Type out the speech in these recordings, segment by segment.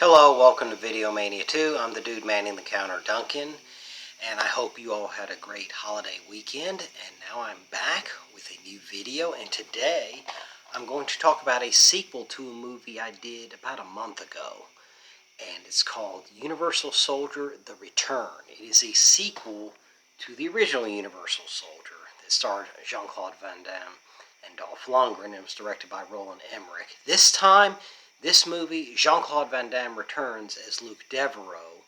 Hello, welcome to Video Mania 2. I'm the dude manning the counter, Duncan, and I hope you all had a great holiday weekend. And now I'm back with a new video, and today I'm going to talk about a sequel to a movie I did about a month ago, and it's called Universal Soldier: The Return. It is a sequel to the original Universal Soldier that starred Jean-Claude Van Damme and Dolph Lundgren. It was directed by Roland Emmerich. This time, this movie, Jean-Claude Van Damme returns as Luke Devereaux,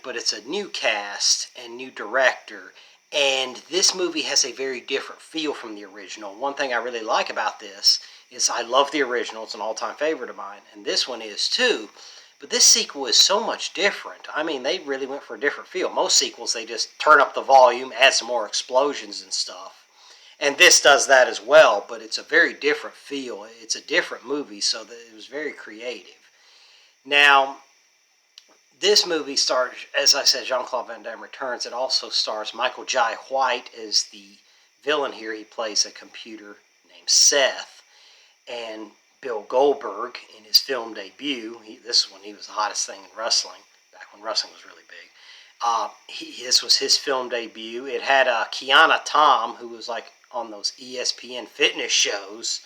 but it's a new cast and new director, and this movie has a very different feel from the original. One thing I really like about this is I love the original. It's an all-time favorite of mine, and this one is too. But this sequel is so much different. I mean, they really went for a different feel. Most sequels, they just turn up the volume, add some more explosions and stuff. And this does that as well, but it's a very different feel. It's a different movie, so it was very creative. Now, this movie stars, as I said, Jean-Claude Van Damme returns. It also stars Michael Jai White as the villain here. He plays a computer named Seth. And Bill Goldberg in his film debut. This is when he was the hottest thing in wrestling, back when wrestling was really big. This was his film debut. It had Kiana Tom, who was like on those ESPN fitness shows.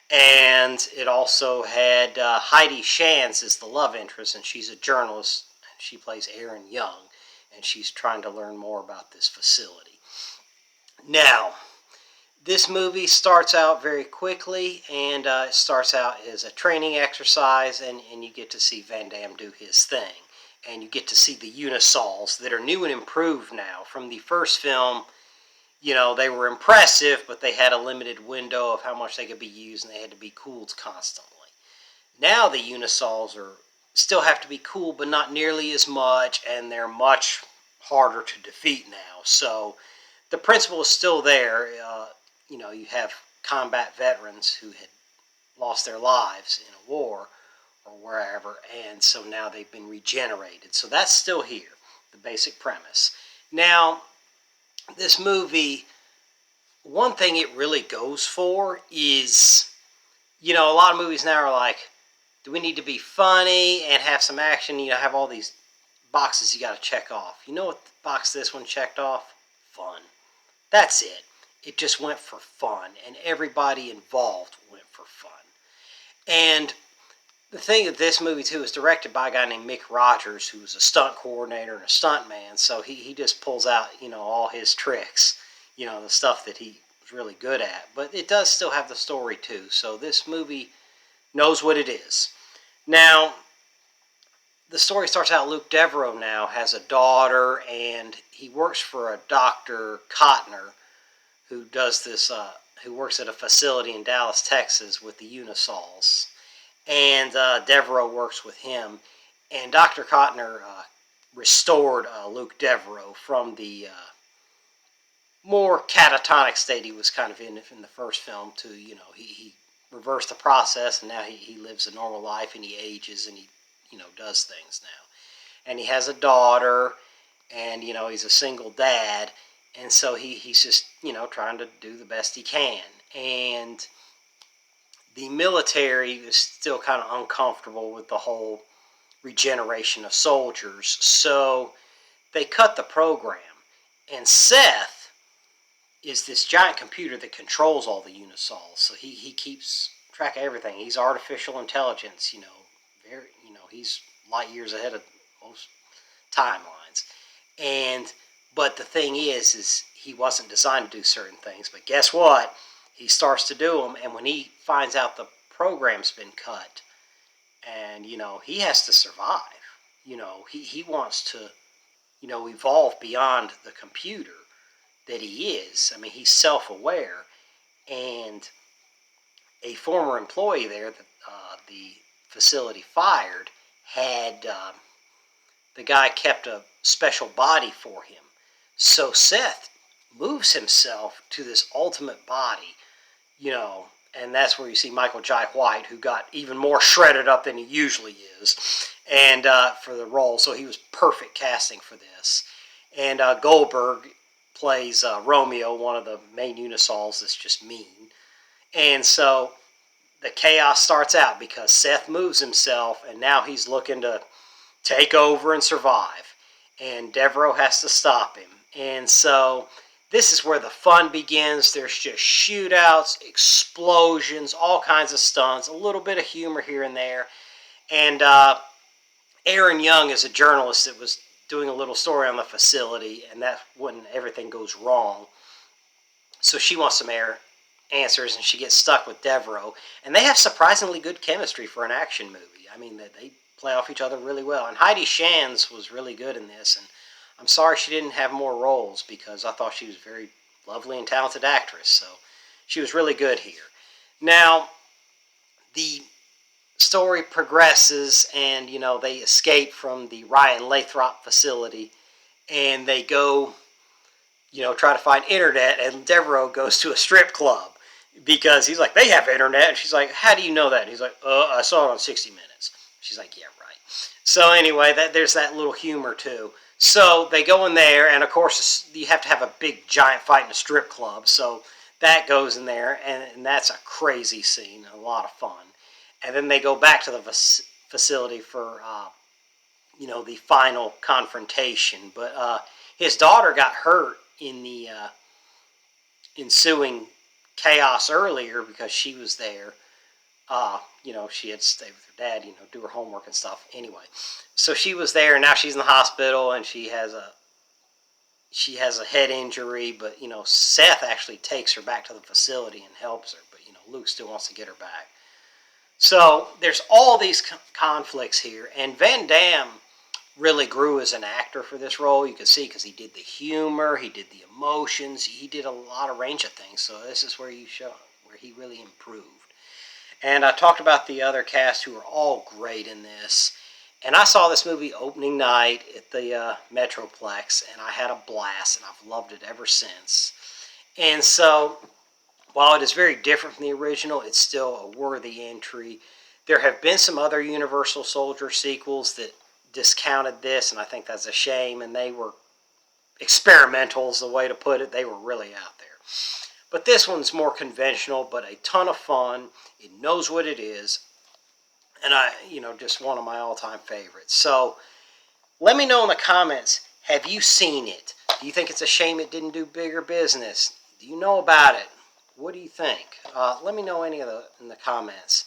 And it also had Heidi Shantz as the love interest, and she's a journalist. And she plays Erin Young, and she's trying to learn more about this facility. Now, this movie starts out very quickly, and it starts out as a training exercise, and you get to see Van Damme do his thing. And you get to see the Unisols that are new and improved now. From the first film, you know, they were impressive, but they had a limited window of how much they could be used, and they had to be cooled constantly. Now the Unisols still have to be cooled, but not nearly as much, and they're much harder to defeat now. So the principle is still there. You know, you have combat veterans who had lost their lives in a war or wherever, and so now they've been regenerated. So that's still here, the basic premise. Now, this movie, one thing it really goes for is, you know, a lot of movies now are like, do we need to be funny and have some action? You know, have all these boxes you got to check off. You know what box this one checked off? Fun. That's it. It just went for fun, and everybody involved went for fun. And the thing of this movie, too, is directed by a guy named Mick Rogers, who was a stunt coordinator and a stunt man, so he just pulls out, you know, all his tricks, you know, the stuff that he was really good at. But it does still have the story, too, so this movie knows what it is. Now, the story starts out, Luke Devereaux now has a daughter, and he works for a Dr. Kottner, who does this, who works at a facility in Dallas, Texas with the Unisols. And Devereaux works with him. And Dr. Kottner restored Luke Devereaux from the more catatonic state he was kind of in the first film to, you know, he reversed the process, and now he lives a normal life, and he ages, and he, you know, does things now. And he has a daughter, and, you know, he's a single dad. And so he's just, you know, trying to do the best he can. And the military is still kind of uncomfortable with the whole regeneration of soldiers. So they cut the program. And Seth is this giant computer that controls all the Unisols. So he keeps track of everything. He's artificial intelligence, you know, he's light years ahead of most timelines. But the thing is he wasn't designed to do certain things. But guess what? He starts to do them, and when he finds out the program's been cut, and, you know, he has to survive. You know, he wants to, you know, evolve beyond the computer that he is. I mean, he's self-aware, and a former employee there that the facility fired had the guy kept a special body for him. So Seth moves himself to this ultimate body, you know, and that's where you see Michael Jai White, who got even more shredded up than he usually is, and for the role. So he was perfect casting for this. And Goldberg plays Romeo, one of the main Unisols that's just mean. And so the chaos starts out because Seth moves himself, and now he's looking to take over and survive. And Devereaux has to stop him. And so this is where the fun begins. There's just shootouts, explosions, all kinds of stunts, a little bit of humor here and there. And Aaron Young is a journalist that was doing a little story on the facility, and that's when everything goes wrong. So she wants some answers, and she gets stuck with Devereaux. And they have surprisingly good chemistry for an action movie. I mean, they play off each other really well. And Heidi Shands was really good in this, and I'm sorry she didn't have more roles because I thought she was a very lovely and talented actress. So she was really good here. Now, the story progresses, and they escape from the Ryan Lathrop facility, and they go try to find internet, and Devereaux goes to a strip club because he's like, they have internet, and she's like, how do you know that? And he's like, I saw it on 60 Minutes. She's like, yeah, right. So anyway, there's that little humor too. So they go in there, and of course you have to have a big giant fight in a strip club, so that goes in there, and that's a crazy scene, a lot of fun. And then they go back to the facility for the final confrontation. But his daughter got hurt in the ensuing chaos earlier because she was there. She had to stay with her dad, do her homework and stuff. Anyway, so she was there, and now she's in the hospital, and she has a head injury. But Seth actually takes her back to the facility and helps her. But Luke still wants to get her back. So there's all these conflicts here, and Van Damme really grew as an actor for this role. You can see because he did the humor, he did the emotions, he did a lot of range of things. So this is where he really improved. And I talked about the other cast who are all great in this. And I saw this movie opening night at the Metroplex, and I had a blast, and I've loved it ever since. And so while it is very different from the original, it's still a worthy entry. There have been some other Universal Soldier sequels that discounted this, and I think that's a shame, and they were experimental is the way to put it. They were really out there. But this one's more conventional, but a ton of fun. It knows what it is, and just one of my all-time favorites. So let me know in the comments, have you seen it? Do you think it's a shame it didn't do bigger business? Do you know about it? What do you think? Let me know any of in the comments,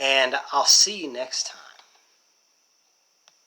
and I'll see you next time.